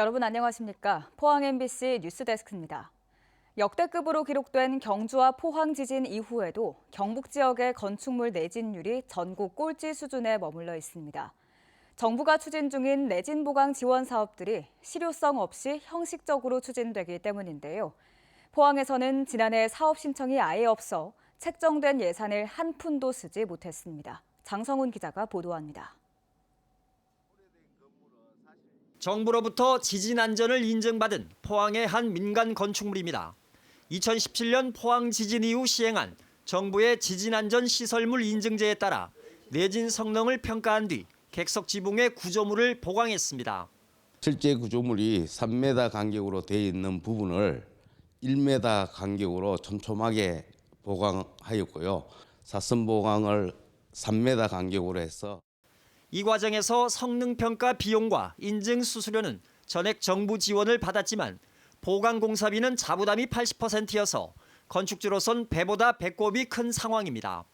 여러분 안녕하십니까? 포항 MBC 뉴스데스크입니다. 역대급으로 기록된 경주와 포항 지진 이후에도 경북 지역의 건축물 내진율이 전국 꼴찌 수준에 머물러 있습니다. 정부가 추진 중인 내진 보강 지원 사업들이 실효성 없이 형식적으로 추진되기 때문인데요. 포항에서는 지난해 사업 신청이 아예 없어 책정된 예산을 한 푼도 쓰지 못했습니다. 장성훈 기자가 보도합니다. 정부로부터 지진 안전을 인증받은 포항의 한 민간 건축물입니다. 2017년 포항 지진 이후 시행한 정부의 지진 안전 시설물 인증제에 따라 내진 성능을 평가한 뒤 객석 지붕의 구조물을 보강했습니다. 실제 구조물이 3m 간격으로 되어 있는 부분을 1m 간격으로 촘촘하게 보강하였고요. 사선 보강을 3m 간격으로 해서 이 과정에서 성능평가 비용과 인증 수수료는 전액 정부 지원을 받았지만 보강공사비는 자부담이 80%여서 건축주로선 배보다 배꼽이 큰 상황입니다.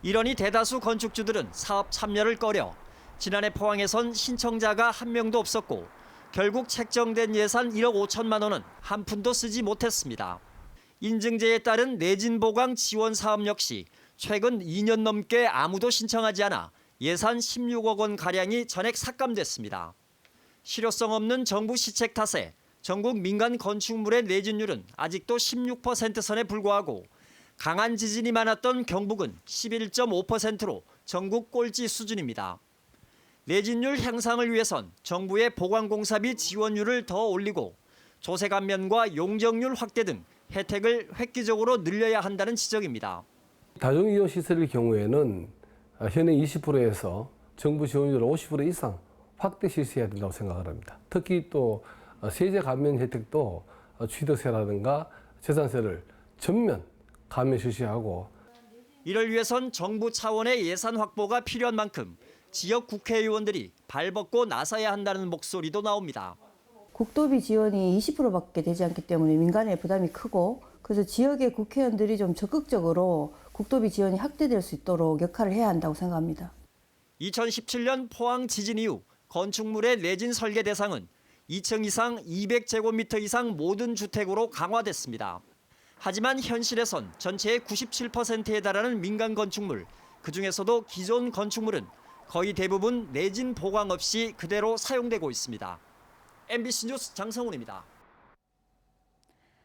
이러니 대다수 건축주들은 사업 참여를 꺼려 지난해 포항에선 신청자가 한 명도 없었고 결국 책정된 예산 1억 5천만 원은 한 푼도 쓰지 못했습니다. 인증제에 따른 내진 보강 지원 사업 역시 최근 2년 넘게 아무도 신청하지 않아 예산 16억 원 가량이 전액 삭감됐습니다. 실효성 없는 정부 시책 탓에 전국 민간 건축물의 내진율은 아직도 16% 선에 불과하고 강한 지진이 많았던 경북은 11.5%로 전국 꼴찌 수준입니다. 내진율 향상을 위해선 정부의 보강공사비 지원율을 더 올리고 조세 감면과 용적률 확대 등 혜택을 획기적으로 늘려야 한다는 지적입니다. 다중이용 시설의 경우에는 현행 20%에서 정부 지원율 50% 이상 확대 실시해야 된다고 생각을 합니다. 특히 또 세제 감면 혜택도 취득세라든가 재산세를 전면 감면 실시하고 이를 위해선 정부 차원의 예산 확보가 필요한 만큼 지역 국회의원들이 발벗고 나서야 한다는 목소리도 나옵니다. 국도비 지원이 20%밖에 되지 않기 때문에 민간의 부담이 크고 그래서 지역의 국회의원들이 좀 적극적으로 국도비 지원이 확대될 수 있도록 역할을 해야 한다고 생각합니다. 2017년 포항 지진 이후 건축물의 내진 설계 대상은 2층 이상 200제곱미터 이상 모든 주택으로 강화됐습니다. 하지만 현실에선 전체의 97%에 달하는 민간 건축물, 그중에서도 기존 건축물은 거의 대부분 내진 보강 없이 그대로 사용되고 있습니다. MBC 뉴스 장성훈입니다.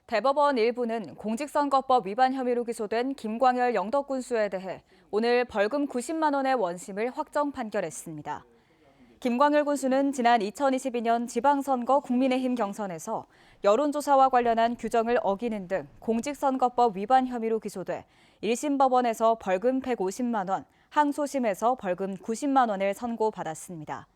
대법원 일부는 공직선거법 위반 혐의로 기소된 김광열 영덕군수에 대해 오늘 벌금 90만 원의 원심을 확정 판결했습니다. 김광열 군수는 지난 2022년 지방선거 국민의힘 경선에서 여론조사와 관련한 규정을 어기는 등 공직선거법 위반 혐의로 기소돼 1심 법원에서 벌금 150만 원, 항소심에서 벌금 90만 원을 선고받았습니다.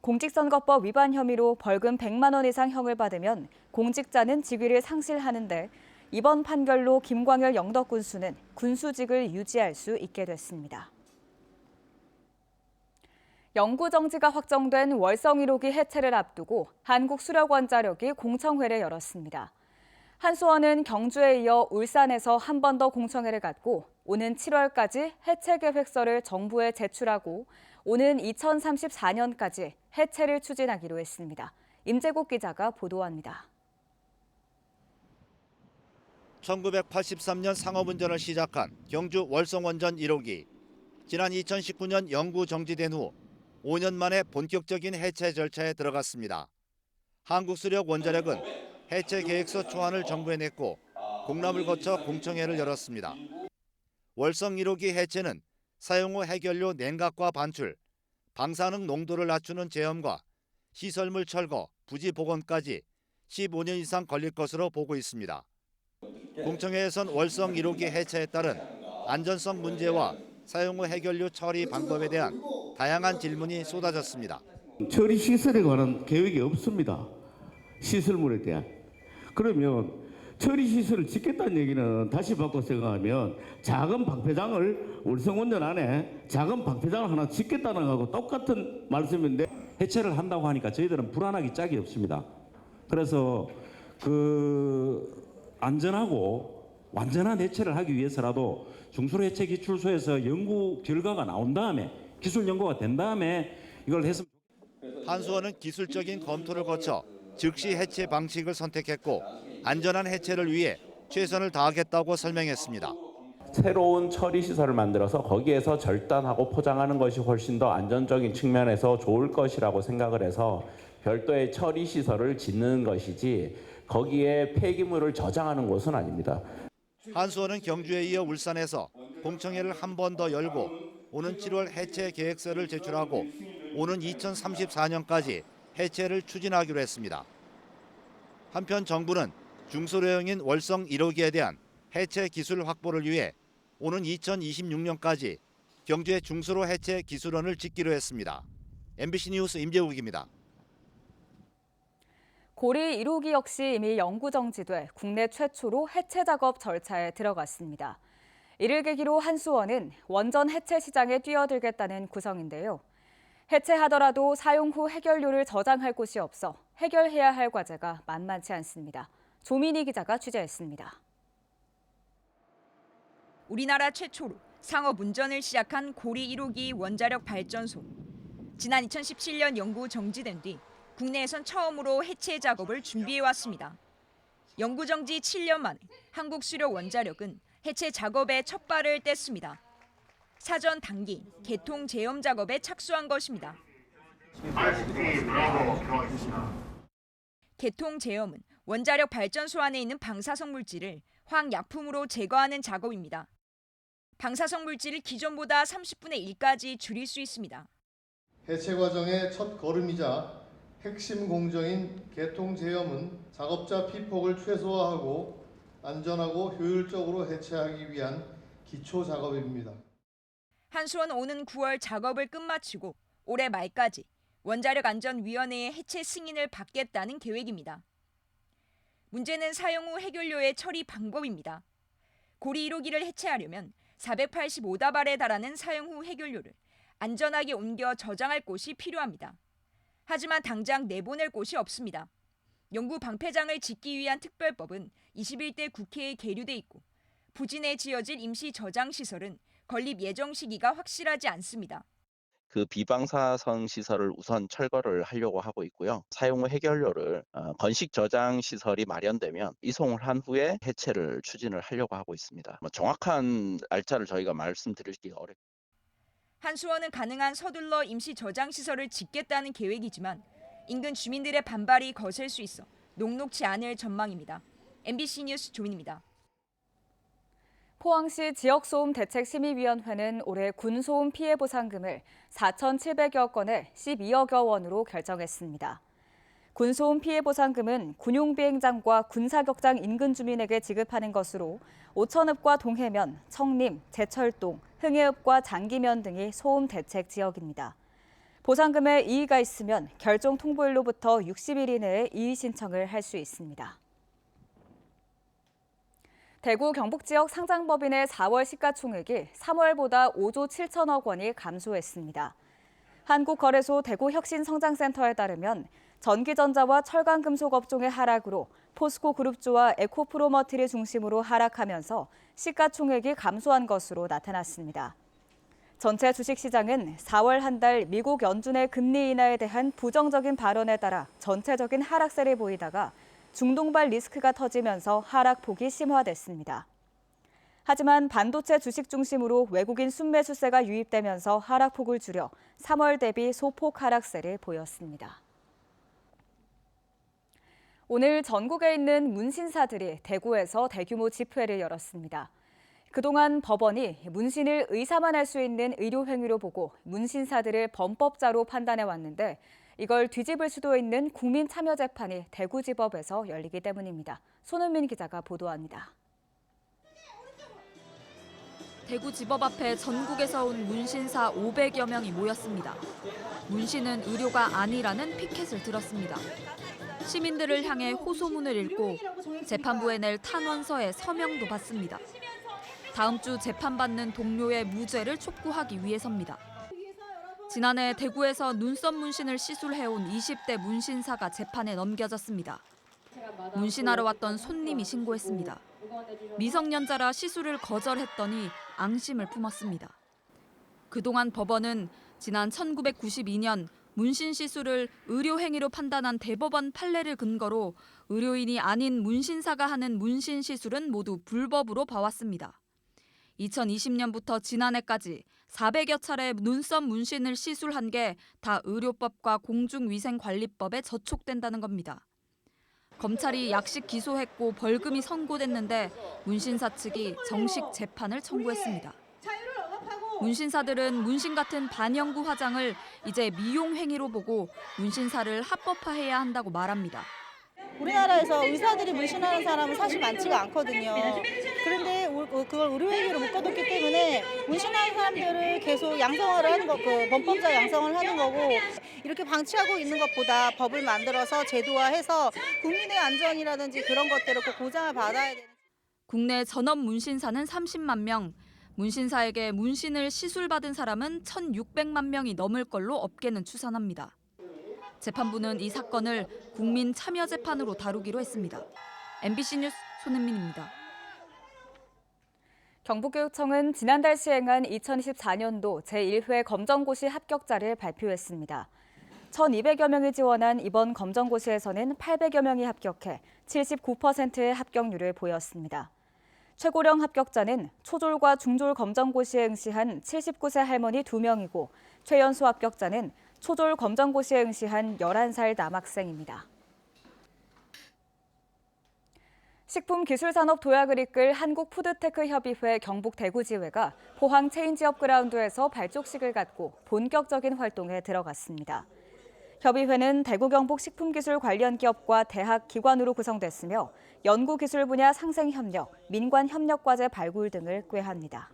공직선거법 위반 혐의로 벌금 100만 원 이상 형을 받으면 공직자는 직위를 상실하는데 이번 판결로 김광열 영덕군수는 군수직을 유지할 수 있게 됐습니다. 영구 정지가 확정된 월성 1호기 해체를 앞두고 한국수력원자력이 공청회를 열었습니다. 한수원은 경주에 이어 울산에서 한 번 더 공청회를 갖고 오는 7월까지 해체 계획서를 정부에 제출하고 오는 2034년까지 해체를 추진하기로 했습니다. 임재국 기자가 보도합니다. 1983년 상업운전을 시작한 경주 월성원전 1호기. 지난 2019년 영구 정지된 후 5년 만에 본격적인 해체 절차에 들어갔습니다. 한국수력원자력은 해체 계획서 초안을 정부에 냈고 공람을 거쳐 공청회를 열었습니다. 월성 1호기 해체는 사용 후 해결료 냉각과 반출, 방사능 농도를 낮추는 제험과 시설물 철거, 부지 복원까지 15년 이상 걸릴 것으로 보고 있습니다. 공청회에선 월성 1호기 해체에 따른 안전성 문제와 사용 후 해결료 처리 방법에 대한 다양한 질문이 쏟아졌습니다. 처리 시설에 관한 계획이 없습니다. 시설물에 대한. 그러면 처리 시설을 짓겠다는 얘기는 다시 바꿔 생각하면 작은 방패장을 월성원전 안에 작은 방패장을 하나 짓겠다는 거하고 똑같은 말씀인데 해체를 한다고 하니까 저희들은 불안하기 짝이 없습니다. 그래서 안전하고 완전한 해체를 하기 위해서라도 중수로 해체 기출소에서 연구 결과가 나온 다음에 기술 연구가 된 다음에 이걸 했으면 한수원은 기술적인 검토를 거쳐 즉시 해체 방식을 선택했고 안전한 해체를 위해 최선을 다하겠다고 설명했습니다. 새로운 처리 시설을 만들어서 거기에서 절단하고 포장하는 것이 훨씬 더 안전적인 측면에서 좋을 것이라고 생각을 해서 별도의 처리 시설을 짓는 것이지 거기에 폐기물을 저장하는 곳은 아닙니다. 한수원은 경주에 이어 울산에서 공청회를 한 번 더 열고 오는 7월 해체 계획서를 제출하고 오는 2034년까지 해체를 추진하기로 했습니다. 한편 정부는 중소료형인 월성 1호기에 대한 해체 기술 확보를 위해 오는 2026년까지 경주의 중소로 해체 기술원을 짓기로 했습니다. MBC 뉴스 임재욱입니다. 고리 1호기 역시 이미 영구 정지돼 국내 최초로 해체 작업 절차에 들어갔습니다. 이를 계기로 한수원은 원전 해체 시장에 뛰어들겠다는 구성인데요. 해체하더라도 사용 후 해결료를 저장할 곳이 없어 해결해야 할 과제가 만만치 않습니다. 조민희 기자가 취재했습니다. 우리나라 최초로 상업 운전을 시작한 고리 1호기 원자력 발전소. 지난 2017년 연구 정지된 뒤 국내에선 처음으로 해체 작업을 준비해왔습니다. 연구 정지 7년 만에 한국수력원자력은 해체 작업에 첫 발을 뗐습니다. 사전 단기 개통 제염 작업에 착수한 것입니다. 개통 제염은 원자력 발전소 안에 있는 방사성 물질을 화학약품으로 제거하는 작업입니다. 방사성 물질을 기존보다 30분의 1까지 줄일 수 있습니다. 해체 과정의 첫 걸음이자 핵심 공정인 개통 제염은 작업자 피폭을 최소화하고 안전하고 효율적으로 해체하기 위한 기초 작업입니다. 한수원은 오는 9월 작업을 끝마치고 올해 말까지 원자력안전위원회의 해체 승인을 받겠다는 계획입니다. 문제는 사용 후 해결료의 처리 방법입니다. 고리 1호기를 해체하려면 485다발에 달하는 사용 후 해결료를 안전하게 옮겨 저장할 곳이 필요합니다. 하지만 당장 내보낼 곳이 없습니다. 영구 방패장을 짓기 위한 특별법은 21대 국회에 계류돼 있고 부진에 지어질 임시 저장 시설은 건립 예정 시기가 확실하지 않습니다. 그 비방사성 시설을 우선 철거를 하려고 하고 있고요. 사용 후 해결료를 건식 저장 시설이 마련되면 이송을 한 후에 해체를 추진을 하려고 하고 있습니다. 정확한 날짜를 저희가 말씀드리기가 어렵습니다. 한수원은 가능한 서둘러 임시 저장 시설을 짓겠다는 계획이지만 인근 주민들의 반발이 거셀 수 있어 녹록치 않을 전망입니다. MBC 뉴스 조민입니다. 포항시 지역소음 대책심의위원회는 올해 군소음 피해 보상금을 4,700여 건에 12억여 원으로 결정했습니다. 군소음 피해 보상금은 군용비행장과 군사격장 인근 주민에게 지급하는 것으로 오천읍과 동해면, 청림, 제철동, 흥해읍과 장기면 등이 소음 대책 지역입니다. 보상금에 이의가 있으면 결정 통보일로부터 60일 이내에 이의 신청을 할 수 있습니다. 대구 경북 지역 상장법인의 4월 시가총액이 3월보다 5조 7천억 원이 감소했습니다. 한국거래소 대구혁신성장센터에 따르면 전기전자와 철강금속 업종의 하락으로 포스코 그룹주와 에코프로머티를 중심으로 하락하면서 시가총액이 감소한 것으로 나타났습니다. 전체 주식시장은 4월 한 달 미국 연준의 금리 인하에 대한 부정적인 발언에 따라 전체적인 하락세를 보이다가 중동발 리스크가 터지면서 하락폭이 심화됐습니다. 하지만 반도체 주식 중심으로 외국인 순매수세가 유입되면서 하락폭을 줄여 3월 대비 소폭 하락세를 보였습니다. 오늘 전국에 있는 문신사들이 대구에서 대규모 집회를 열었습니다. 그동안 법원이 문신을 의사만 할 수 있는 의료행위로 보고 문신사들을 범법자로 판단해 왔는데 이걸 뒤집을 수도 있는 국민참여재판이 대구지법에서 열리기 때문입니다. 손은민 기자가 보도합니다. 대구지법 앞에 전국에서 온 문신사 500여 명이 모였습니다. 문신은 의료가 아니라는 피켓을 들었습니다. 시민들을 향해 호소문을 읽고 재판부에 낼 탄원서에 서명도 받습니다. 다음 주 재판받는 동료의 무죄를 촉구하기 위해서입니다. 지난해 대구에서 눈썹 문신을 시술해온 20대 문신사가 재판에 넘겨졌습니다. 문신하러 왔던 손님이 신고했습니다. 미성년자라 시술을 거절했더니 앙심을 품었습니다. 그동안 법원은 지난 1992년 문신 시술을 의료 행위로 판단한 대법원 판례를 근거로 의료인이 아닌 문신사가 하는 문신 시술은 모두 불법으로 봐왔습니다. 2020년부터 지난해까지 400여 차례 눈썹 문신을 시술한 게 다 의료법과 공중위생관리법에 저촉된다는 겁니다. 검찰이 약식 기소했고 벌금이 선고됐는데 문신사 측이 정식 재판을 청구했습니다. 문신사들은 문신 같은 반영구 화장을 이제 미용 행위로 보고 문신사를 합법화해야 한다고 말합니다. 우리나라에서 의사들이 문신하는 사람은 사실 많지가 않거든요. 그런데 그걸 의료행위로 묶어뒀기 때문에 문신하는 사람들을 계속 양성화를 하는 거, 범법자 양성을 하는 거고 이렇게 방치하고 있는 것보다 법을 만들어서 제도화해서 국민의 안전이라든지 그런 것들을 꼭 보장을 받아야 되는. 국내 전업 문신사는 30만 명, 문신사에게 문신을 시술받은 사람은 1,600만 명이 넘을 걸로 업계는 추산합니다. 재판부는 이 사건을 국민 참여 재판으로 다루기로 했습니다. MBC 뉴스 손은민입니다. 경북교육청은 지난달 시행한 2024년도 제1회 검정고시 합격자를 발표했습니다. 1,200여 명이 지원한 이번 검정고시에서는 800여 명이 합격해 79%의 합격률을 보였습니다. 최고령 합격자는 초졸과 중졸 검정고시에 응시한 79세 할머니 2명이고 최연소 합격자는 초졸 검정고시에 응시한 11살 남학생입니다. 식품기술산업 도약을 이끌 한국푸드테크협의회 경북 대구지회가 포항 체인지업 그라운드에서 발족식을 갖고 본격적인 활동에 들어갔습니다. 협의회는 대구 경북 식품기술 관련 기업과 대학 기관으로 구성됐으며 연구기술 분야 상생협력, 민관협력과제 발굴 등을 꾀합니다.